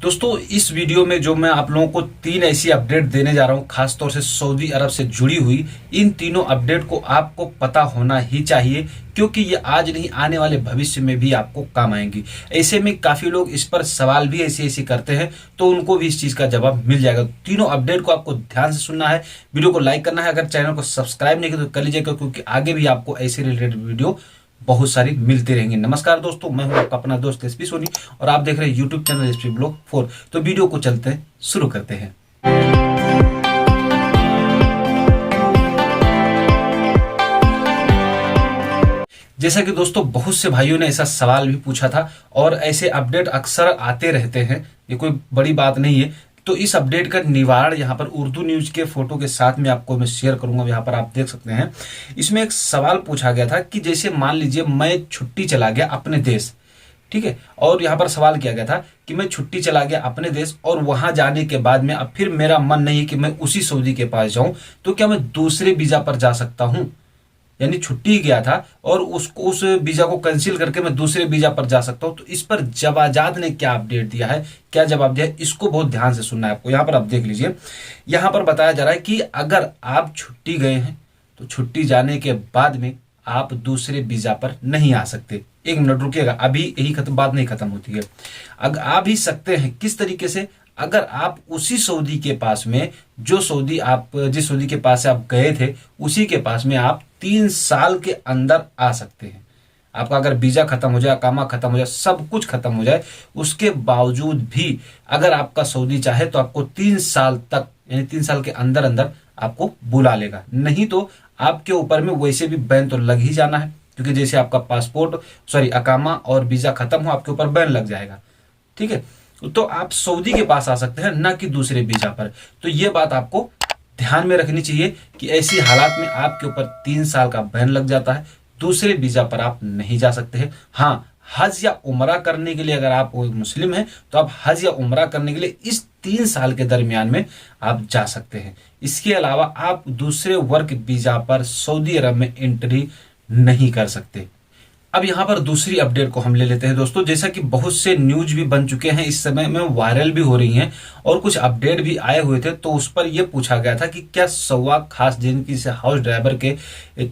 दोस्तों इस वीडियो में जो मैं आप लोगों को 3 ऐसी अपडेट देने जा रहा हूं, खासतौर से सऊदी अरब से जुड़ी हुई, इन तीनों अपडेट को आपको पता होना ही चाहिए क्योंकि ये आज नहीं आने वाले भविष्य में भी आपको काम आएंगी। ऐसे में काफी लोग इस पर सवाल भी ऐसे करते हैं तो उनको भी इस चीज का जवाब मिल जाएगा। तीनों अपडेट को आपको ध्यान से सुनना है, वीडियो को लाइक करना है, अगर चैनल को सब्सक्राइब नहीं किया तो कर लीजिएगा क्योंकि आगे भी आपको ऐसे रिलेटेड वीडियो बहुत सारी मिलती रहेंगी। नमस्कार दोस्तों, मैं हूं आपका अपना दोस्त एसपी सोनी और आप देख रहे हैं यूट्यूब चैनल एसपी ब्लॉग 4। तो वीडियो को चलते हैं, शुरू करते हैं। जैसा कि दोस्तों बहुत से भाइयों ने ऐसा सवाल भी पूछा था और ऐसे अपडेट अक्सर आते रहते हैं, ये कोई बड़ी बात नहीं है। तो इस अपडेट का निवारण यहाँ पर उर्दू न्यूज के फोटो के साथ में आपको मैं शेयर करूंगा। यहाँ पर आप देख सकते हैं, इसमें एक सवाल पूछा गया था कि जैसे मान लीजिए मैं छुट्टी चला गया अपने देश, ठीक है, और यहाँ पर सवाल किया गया था कि मैं छुट्टी चला गया अपने देश और वहां जाने के बाद में अब फिर मेरा मन नहीं है कि मैं उसी सऊदी के पास जाऊं, तो क्या मैं दूसरे वीजा पर जा सकता हूं? यानी छुट्टी गया था और उस वीजा को कैंसिल करके मैं दूसरे वीजा पर जा सकता हूं। तो इस पर जवाजाद ने क्या अपडेट दिया है, क्या जवाब दिया है, इसको बहुत ध्यान से सुनना है आपको। यहां पर आप देख लीजिए, यहां पर बताया जा रहा है कि अगर आप छुट्टी गए हैं तो छुट्टी जाने के बाद में आप दूसरे वीजा पर नहीं आ सकते। 1 मिनट रुकिएगा, अभी यही बात नहीं खत्म होती है। अगर आ भी सकते हैं, किस तरीके से? अगर आप उसी सऊदी के पास में जिस सऊदी के पास से आप गए थे उसी के पास में आप 3 साल के अंदर आ सकते हैं। आपका अगर वीजा खत्म हो जाए, अकामा खत्म हो जाए, सब कुछ खत्म हो जाए, उसके बावजूद भी अगर आपका सऊदी चाहे तो आपको 3 साल तक, यानी 3 साल के अंदर अंदर आपको बुला लेगा। नहीं तो आपके ऊपर में वैसे भी बैन तो लग ही जाना है, क्योंकि जैसे आपका अकामा और वीजा खत्म हो आपके ऊपर बैन लग जाएगा। ठीक है, तो आप सऊदी के पास आ सकते हैं, ना कि दूसरे वीजा पर। तो ये बात आपको ध्यान में रखनी चाहिए कि ऐसी हालात में आपके ऊपर 3 साल का बैन लग जाता है, दूसरे वीजा पर आप नहीं जा सकते हैं। हाँ, हज या उमरा करने के लिए अगर आप मुस्लिम हैं तो आप हज या उमरा करने के लिए इस 3 साल के दरमियान में आप जा सकते हैं। इसके अलावा आप दूसरे वर्क वीजा पर सऊदी अरब में एंट्री नहीं कर सकते। अब यहाँ पर दूसरी अपडेट को हम ले लेते हैं दोस्तों। जैसा कि बहुत से न्यूज भी बन चुके हैं, इस समय में वायरल भी हो रही हैं और कुछ अपडेट भी आए हुए थे, तो उस पर यह पूछा गया था कि क्या सवा खास जिंदगी से हाउस ड्राइवर के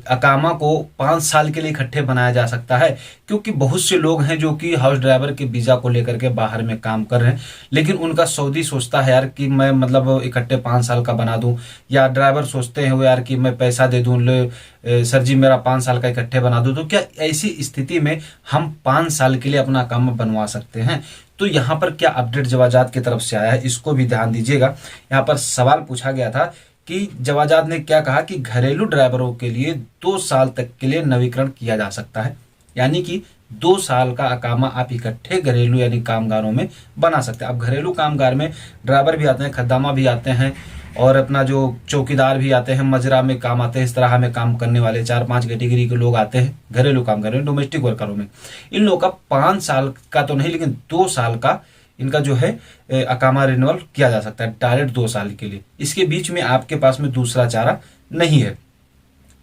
अकामा को 5 साल के लिए इकट्ठे बनाया जा सकता है। क्योंकि बहुत से लोग हैं जो कि हाउस ड्राइवर के वीजा को लेकर के बाहर में काम कर रहे हैं, लेकिन उनका सऊदी सोचता है यार कि मैं मतलब इकट्ठे 5 साल का बना दूं, या ड्राइवर सोचते हैं वो यार कि मैं पैसा दे दूं, सर जी मेरा 5 साल का इकट्ठे बना दो। तो क्या ऐसी स्थिति में हम 5 साल के लिए अपना काम बनवा सकते हैं? तो यहाँ पर क्या अपडेट जवाजात की तरफ से आया है, इसको भी ध्यान दीजिएगा। यहाँ पर सवाल पूछा गया था कि जवाजात ने क्या कहा कि घरेलू ड्राइवरों के लिए 2 साल तक के लिए नवीकरण किया जा सकता है। यानी कि 2 साल का अकामा आप इकट्ठे घरेलू यानी कामगारों में बना सकते हैं। अब घरेलू कामगार में ड्राइवर भी आते हैं, खद्दामा भी आते हैं और अपना जो चौकीदार भी आते हैं, मजरा में काम आते हैं, इस तरह में काम करने वाले 4-5 कैटेगरी के लोग आते हैं घरेलू कामगारों में, डोमेस्टिक वर्करों में। इन लोगों का 5 साल का तो नहीं, लेकिन 2 साल का इनका जो है अकामा रिन्यूअल किया जा सकता है, डायरेक्ट 2 साल के लिए। इसके बीच में आपके पास में दूसरा चारा नहीं है।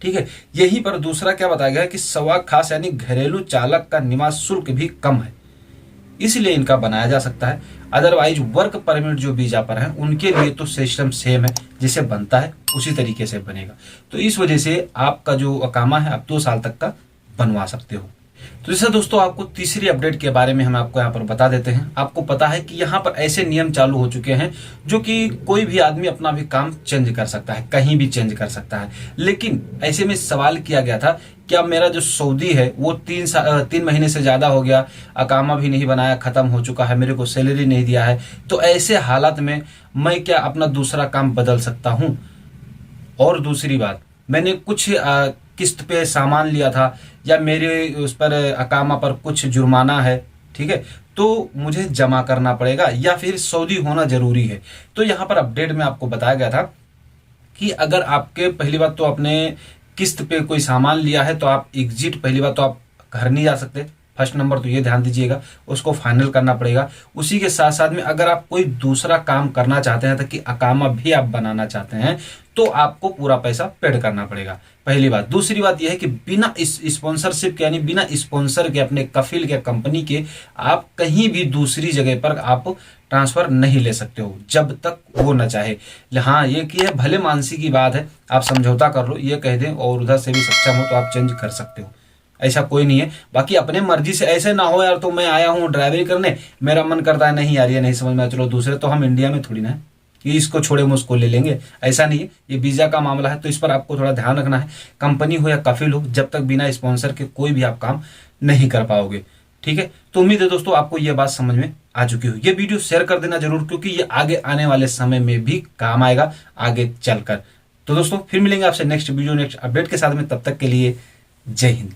ठीक है, यहीं पर दूसरा क्या बताया गया है कि सवा खास यानी घरेलू चालक का निवास शुल्क भी कम है, इसलिए इनका बनाया जा सकता है। अदरवाइज वर्क परमिट जो वीजा पर है उनके लिए तो सिस्टम सेम है, जिसे बनता है उसी तरीके से बनेगा। तो इस वजह से आपका जो अकामा है आप 2 साल तक का बनवा सकते हो। तो जैसे दोस्तों आपको तीसरी अपडेट के बारे में हम आपको यहाँ पर बता देते हैं। आपको पता है कि यहाँ पर ऐसे नियम चालू हो चुके हैं जो कि कोई भी आदमी अपना भी काम चेंज कर सकता है, कहीं भी चेंज कर सकता है। लेकिन ऐसे में सवाल किया गया था क्या मेरा जो सऊदी है वो 3 महीने से ज्यादा हो गया, अकामा भी नहीं बनाया, खत्म हो चुका है, मेरे को सैलरी नहीं दिया है, तो ऐसे हालात में मैं क्या अपना दूसरा काम बदल सकता हूं? और दूसरी बात, मैंने कुछ किस्त पे सामान लिया था या मेरे उस पर अकामा पर कुछ जुर्माना है, ठीक है, तो मुझे जमा करना पड़ेगा या फिर सऊदी होना जरूरी है? तो यहाँ पर अपडेट में आपको बताया गया था कि अगर आपके पहली बात तो अपने किस्त पे कोई सामान लिया है तो आप एग्जिट, पहली बात तो आप घर नहीं जा सकते, फर्स्ट नंबर तो ये ध्यान दीजिएगा, उसको फाइनल करना पड़ेगा। उसी के साथ साथ में अगर आप कोई दूसरा काम करना चाहते हैं, ताकि अकामा भी आप बनाना चाहते हैं, तो आपको पूरा पैसा पेड करना पड़ेगा, पहली बात। दूसरी बात यह है कि बिना इस स्पॉन्सरशिप के, यानी बिना स्पॉन्सर के, अपने कफिल के, कंपनी के, आप कहीं भी दूसरी जगह पर आप ट्रांसफर नहीं ले सकते हो जब तक वो ना चाहे। हाँ, ये कि है भले मानसी की बात है, आप समझौता कर लो, ये कह दें और उधर से भी सक्षम हो तो आप चेंज कर सकते हो, ऐसा कोई नहीं है। बाकी अपने मर्जी से ऐसे ना हो यार, तो मैं आया हूँ ड्राइवरी करने, मेरा मन करता है नहीं यार ये नहीं समझ में, चलो दूसरे, तो हम इंडिया में थोड़ी ना है कि इसको छोड़े हम उसको ले लेंगे, ऐसा नहीं है। ये वीजा का मामला है, तो इस पर आपको थोड़ा ध्यान रखना है। कंपनी हो या कफिल हो, जब तक बिना स्पॉन्सर के कोई भी आप काम नहीं कर पाओगे, ठीक है। तो उम्मीद है दोस्तों आपको ये बात समझ में आ चुकी हो। ये वीडियो शेयर कर देना जरूर, क्योंकि ये आगे आने वाले समय में भी काम आएगा आगे चलकर। तो दोस्तों फिर मिलेंगे आपसे नेक्स्ट वीडियो, नेक्स्ट अपडेट के साथ में, तब तक के लिए जय हिंद।